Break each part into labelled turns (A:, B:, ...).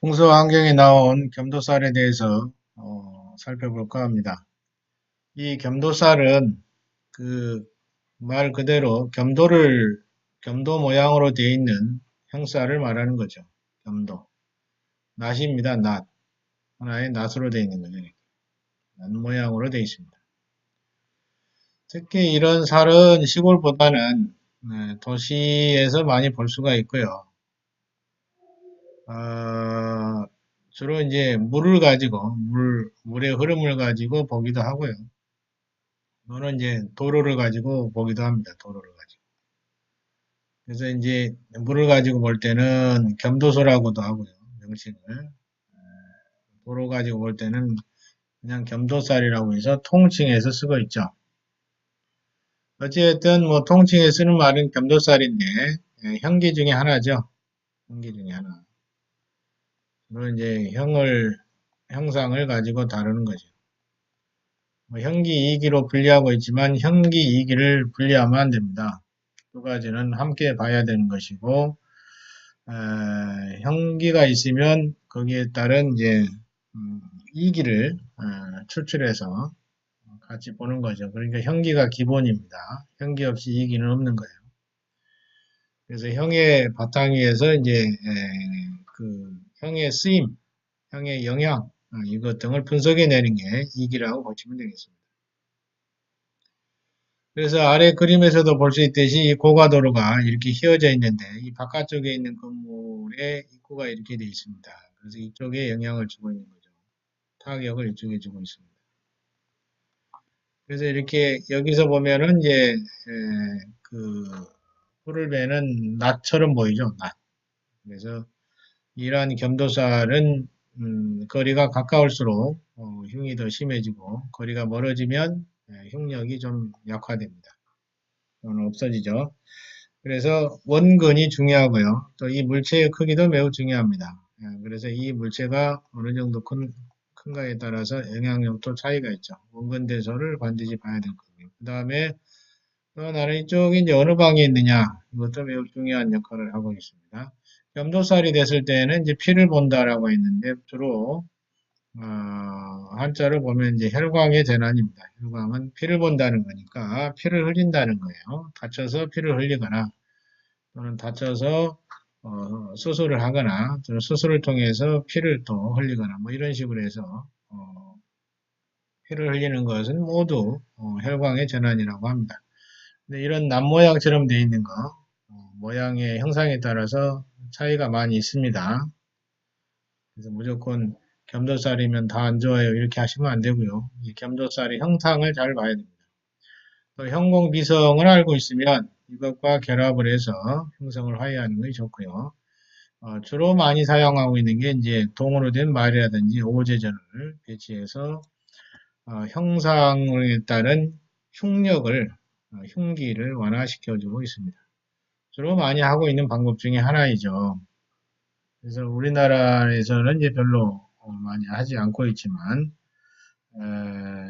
A: 풍수 환경에 나온 겸도쌀에 대해서 살펴볼까 합니다. 이 겸도쌀은 그 말 그대로 겸도 모양으로 되어 있는 형쌀을 말하는 거죠. 겸도. 낫입니다. 낫. 하나의 낫으로 되어 있는 거죠. 낫 모양으로 되어 있습니다. 특히 이런 쌀은 시골보다는 도시에서 많이 볼 수가 있고요. 어, 주로 이제 물을 가지고 물의 흐름을 가지고 보기도 하고요. 또는 이제 도로를 가지고 보기도 합니다. 도로를 가지고. 그래서 이제 물을 가지고 볼 때는 겸도소라고도 하고요. 명칭을. 도로 가지고 볼 때는 그냥 겸도쌀이라고 해서 통칭해서 쓰고 있죠. 어찌됐든 뭐 통칭에 쓰는 말은 겸도쌀인데 형기 중에 하나죠. 형기 중에 하나. 물론 이제 형상을 가지고 다루는 거죠. 뭐 형기 이기로 분리하고 있지만 형기 이기를 분리하면 안 됩니다. 두 가지는 함께 봐야 되는 것이고 형기가 있으면 거기에 따른 이제 이기를 추출해서 같이 보는 거죠. 그러니까 형기가 기본입니다. 형기 없이 이기는 없는 거예요. 그래서 형의 바탕 위에서 이제 그 형의 쓰임, 형의 영향 이것 등을 분석해내는 게 이기라고 보시면 되겠습니다. 그래서 아래 그림에서도 볼 수 있듯이 이 고가도로가 이렇게 휘어져 있는데 이 바깥쪽에 있는 건물의 입구가 이렇게 되어 있습니다. 그래서 이쪽에 영향을 주고 있는 거죠. 타격을 이쪽에 주고 있습니다. 그래서 이렇게 여기서 보면은 이제 그 풀을 베는 낫처럼 보이죠. 낫. 그래서 이러한 겸도살은 거리가 가까울수록 흉이 더 심해지고 거리가 멀어지면 흉력이 좀 약화됩니다. 또는 없어지죠. 그래서 원근이 중요하고요. 또 이 물체의 크기도 매우 중요합니다. 그래서 이 물체가 어느 정도 큰가에 따라서 영향력도 차이가 있죠. 원근 대소를 반드시 봐야 될 거고요. 그 다음에 또 하나는 이쪽이 이제 어느 방에 있느냐. 이것도 매우 중요한 역할을 하고 있습니다. 염도살이 됐을 때는 이제 피를 본다라고 했는데 주로 한자를 보면 이제 혈광의 재난입니다. 혈광은 피를 본다는 거니까 피를 흘린다는 거예요. 다쳐서 피를 흘리거나 또는 다쳐서 수술을 하거나 또는 수술을 통해서 피를 또 흘리거나 뭐 이런 식으로 해서 피를 흘리는 것은 모두 혈광의 전환이라고 합니다. 근데 이런 남 모양처럼 되어 있는 거 모양의 형상에 따라서 차이가 많이 있습니다. 그래서 무조건 겸도살이면 다 안 좋아요 이렇게 하시면 안 되고요. 이 겸도살의 형상을 잘 봐야 됩니다. 또 형공비성을 알고 있으면 이것과 결합을 해서 형성을 화해하는 것이 좋고요. 주로 많이 사용하고 있는 게 이제 동으로 된 말이라든지 오제전을 배치해서 형상에 따른 흉력을 흉기를 완화시켜주고 있습니다. 주로 많이 하고 있는 방법 중에 하나이죠. 그래서 우리나라에서는 이제 별로 많이 하지 않고 있지만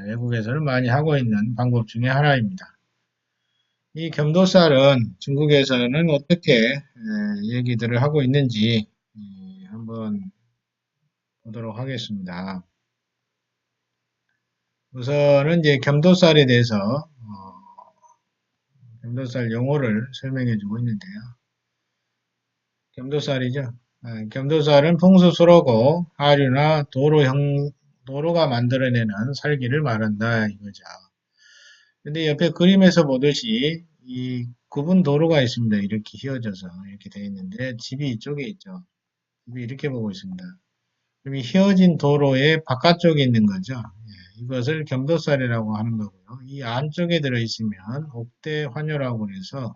A: 외국에서는 많이 하고 있는 방법 중에 하나입니다. 이 겸도살은 중국에서는 어떻게 얘기들을 하고 있는지 한번 보도록 하겠습니다. 우선은 이제 겸도살에 대해서 겸도살 용어를 설명해 주고 있는데요. 겸도살이죠. 겸도살은 풍수수로고 하류나 도로가 만들어내는 살기를 말한다 이거죠. 근데 옆에 그림에서 보듯이 이 구분 도로가 있습니다. 이렇게 휘어져서 이렇게 되어 있는데 집이 이쪽에 있죠. 집이 이렇게 보고 있습니다. 그럼 이 휘어진 도로의 바깥쪽에 있는 거죠. 이것을 겸도살이라고 하는 거고요. 이 안쪽에 들어있으면 옥대환요라고 해서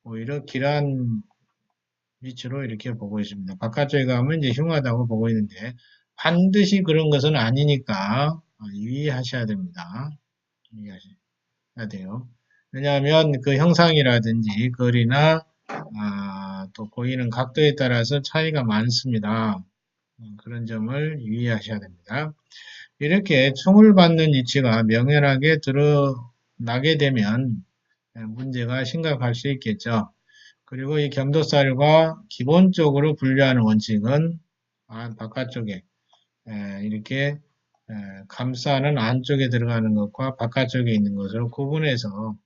A: 오히려 길한 위치로 이렇게 보고 있습니다. 바깥쪽에 가면 이제 흉하다고 보고 있는데 반드시 그런 것은 아니니까 유의하셔야 됩니다. 유의하셔야 돼요. 왜냐하면 그 형상이라든지 거리나 또 보이는 각도에 따라서 차이가 많습니다. 그런 점을 유의하셔야 됩니다. 이렇게 총을 받는 위치가 명연하게 드러나게 되면 문제가 심각할 수 있겠죠. 그리고 이 겸도살과 기본적으로 분류하는 원칙은 바깥쪽에 이렇게 감싸는 안쪽에 들어가는 것과 바깥쪽에 있는 것을 구분해서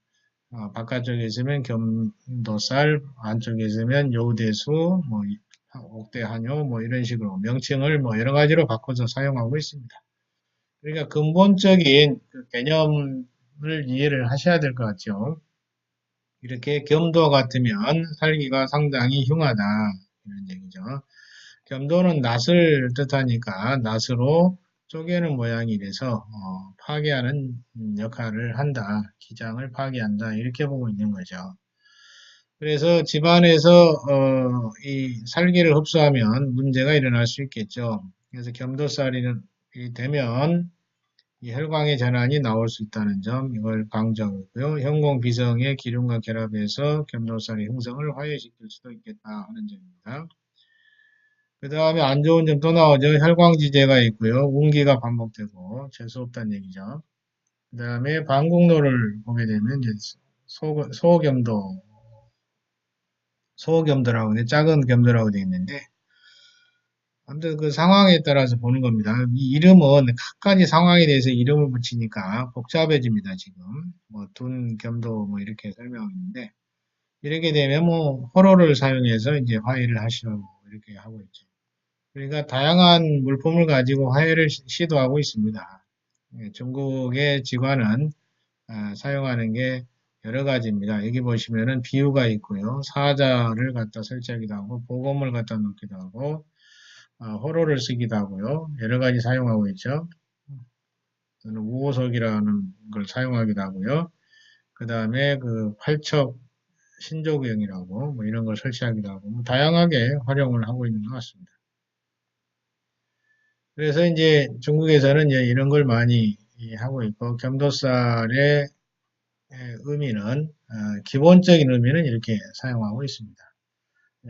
A: 바깥쪽에 있으면 겸도살, 안쪽에 있으면 요대수, 뭐 옥대한요, 뭐 이런 식으로 명칭을 뭐 여러 가지로 바꿔서 사용하고 있습니다. 그러니까 근본적인 그 개념을 이해를 하셔야 될 것 같죠. 이렇게 겸도 같으면 살기가 상당히 흉하다 이런 얘기죠. 겸도는 낫을 뜻하니까 낫으로 쪼개는 모양이 돼서 파괴하는 역할을 한다. 기장을 파괴한다. 이렇게 보고 있는 거죠. 그래서 집안에서 이 살기를 흡수하면 문제가 일어날 수 있겠죠. 그래서 겸도살이 되면 이 혈광의 전환이 나올 수 있다는 점 이걸 강조하고 있고요. 현공비성의 기름과 결합해서 겸도살의 형성을 화해시킬 수도 있겠다 하는 점입니다. 그 다음에 안 좋은 점 또 나오죠. 혈광지제가 있고요. 운기가 반복되고 재수없다는 얘기죠. 그 다음에 방국로를 보게 되면 이제 소겸도, 소겸도라고 돼, 작은 겸도라고 되어 있는데 아무튼 그 상황에 따라서 보는 겁니다. 이 이름은 각가지 상황에 대해서 이름을 붙이니까 복잡해집니다, 지금. 뭐, 둔, 겸도, 뭐, 이렇게 설명했는데, 이렇게 되면 뭐, 호로를 사용해서 이제 화해를 하시라고 이렇게 하고 있죠. 그러니까 다양한 물품을 가지고 화해를 시도하고 있습니다. 중국의 지관은 사용하는 게 여러 가지입니다. 여기 보시면은 비유가 있고요. 사자를 갖다 설치하기도 하고, 보검을 갖다 놓기도 하고, 호로를 쓰기도 하고요. 여러 가지 사용하고 있죠. 또는 우호석이라는 걸 사용하기도 하고요. 그 다음에 그 팔척 신조구형이라고 뭐 이런 걸 설치하기도 하고 뭐 다양하게 활용을 하고 있는 것 같습니다. 그래서 이제 중국에서는 이제 이런 걸 많이 하고 있고 겸도살의 의미는 기본적인 의미는 이렇게 사용하고 있습니다.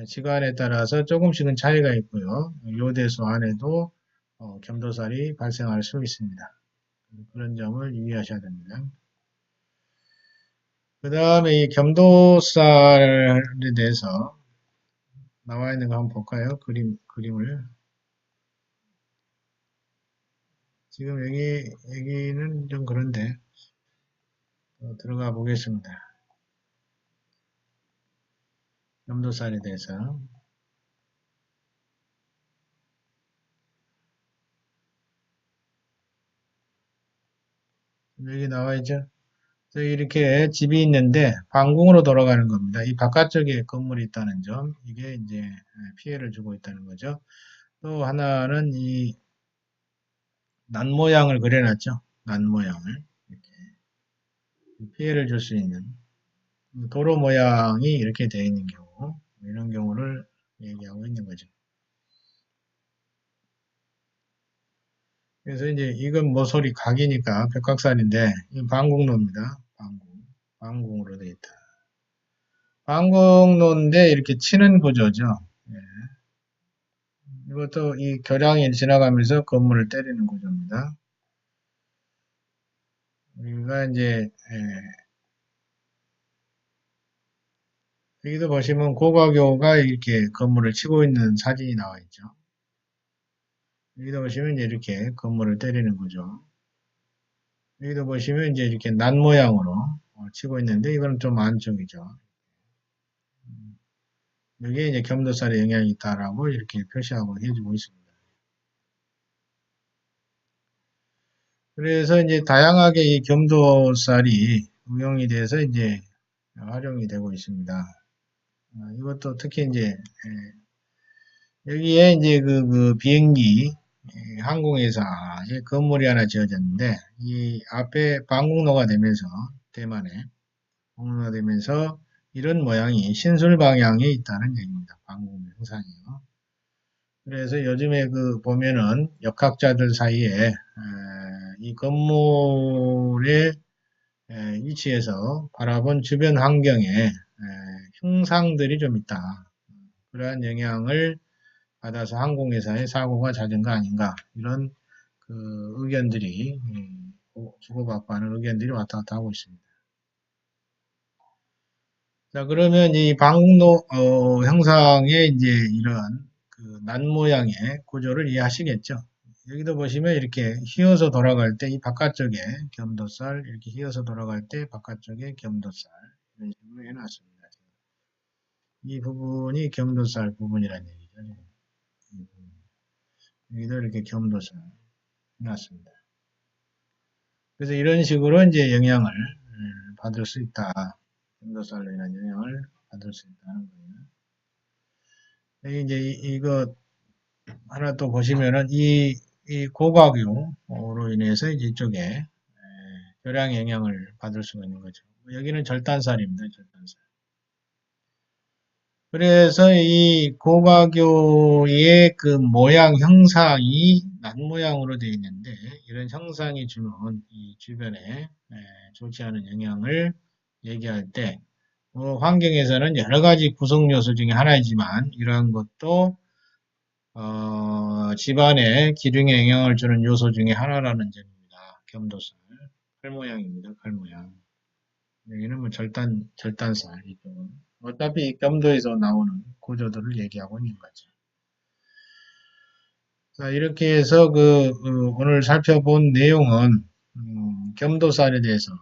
A: 시간에 따라서 조금씩은 차이가 있고요. 요대수 안에도 겸도살이 발생할 수 있습니다. 그런 점을 유의하셔야 됩니다. 그 다음에 이 겸도살에 대해서 나와 있는 거 한번 볼까요? 그림을. 지금 여기는 좀 그런데, 들어가 보겠습니다. 겸도살에 대해서. 여기 나와 있죠? 이렇게 집이 있는데, 방궁으로 돌아가는 겁니다. 이 바깥쪽에 건물이 있다는 점, 이게 이제 피해를 주고 있다는 거죠. 또 하나는 이 난 모양을 그려놨죠. 난 모양을. 이렇게 피해를 줄 수 있는 도로 모양이 이렇게 되어 있는 경우, 이런 경우를 얘기하고 있는 거죠. 그래서 이제 이건 모서리 각이니까 백각살인데, 이 방궁로입니다. 방궁으로 되어 있다. 방궁로인데 이렇게 치는 구조죠. 예. 이것도 이 교량이 지나가면서 건물을 때리는 구조입니다. 우리가 이제 여기도 보시면 고가교가 이렇게 건물을 치고 있는 사진이 나와 있죠. 여기도 보시면 이제 이렇게 건물을 때리는 거죠. 여기도 보시면 이제 이렇게 난 모양으로 치고 있는데 이거는 좀 안쪽이죠. 여기에 이제 겸도살의 영향이 있다라고 이렇게 표시하고 해주고 있습니다. 그래서 이제 다양하게 이 겸도살이 응용이 돼서 이제 활용이 되고 있습니다. 이것도 특히 이제 여기에 이제 그 비행기 항공회사의 건물이 하나 지어졌는데 이 앞에 방공로가 되면서 대만에 방공로가 되면서 이런 모양이 신술 방향에 있다는 얘기입니다. 방공 형상이요. 그래서 요즘에 그 보면은 역학자들 사이에 이 건물의 위치에서 바라본 주변 환경에 형상들이 좀 있다. 그러한 영향을 받아서 항공회사의 사고가 잦은 거 아닌가 이런 그 의견들이 주고받고 하는 의견들이 왔다 갔다 하고 있습니다. 자 그러면 이 방공로 형상의 이제 이런 그 난 모양의 구조를 이해하시겠죠? 여기도 보시면 이렇게 휘어서 돌아갈 때 이 바깥쪽에 겸도살, 이렇게 휘어서 돌아갈 때 바깥쪽에 겸도살, 이런 식으로 해놨습니다. 이 부분이 겸도살 부분이라는 얘기죠. 여기도 이렇게 겸도살 해놨습니다. 그래서 이런 식으로 이제 영향을 받을 수 있다. 겸도살로 인한 영향을 받을 수 있다는 거예요. 여기 이제 이거 하나 또 보시면은 이 고각유로 인해서 이제 이쪽에 교량 영향을 받을 수가 있는 거죠. 여기는 절단살입니다. 절단살. 그래서 이 고각유의 그 모양 형상이 난 모양으로 되어 있는데 이런 형상이 주는 이 주변에 좋지 않은 영향을 얘기할 때 환경에서는 여러 가지 구성 요소 중에 하나이지만 이러한 것도 집안의 기둥에 영향을 주는 요소 중에 하나라는 점입니다. 겸도살. 칼 모양입니다. 칼 모양. 여기는 뭐 절단살. 이쪽은. 어차피 이 겸도에서 나오는 구조들을 얘기하고 있는 거죠. 자, 이렇게 해서 오늘 살펴본 내용은, 겸도살에 대해서,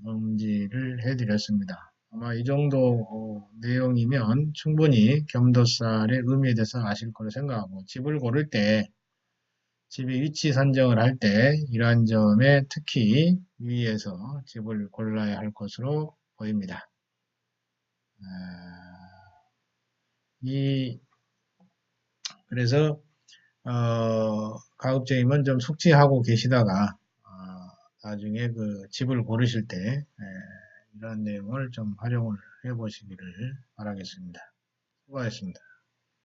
A: 음지를 해드렸습니다. 아마 이 정도 내용이면 충분히 겸도살의 의미에 대해서 아실 거로 생각하고, 집을 고를 때, 집의 위치 선정을 할 때 이러한 점에 특히 유의해서 집을 골라야 할 것으로 보입니다. 그래서 가급적이면 좀 숙지하고 계시다가 나중에 그 집을 고르실 때 이런 내용을 좀 활용을 해 보시기를 바라겠습니다. 수고하셨습니다.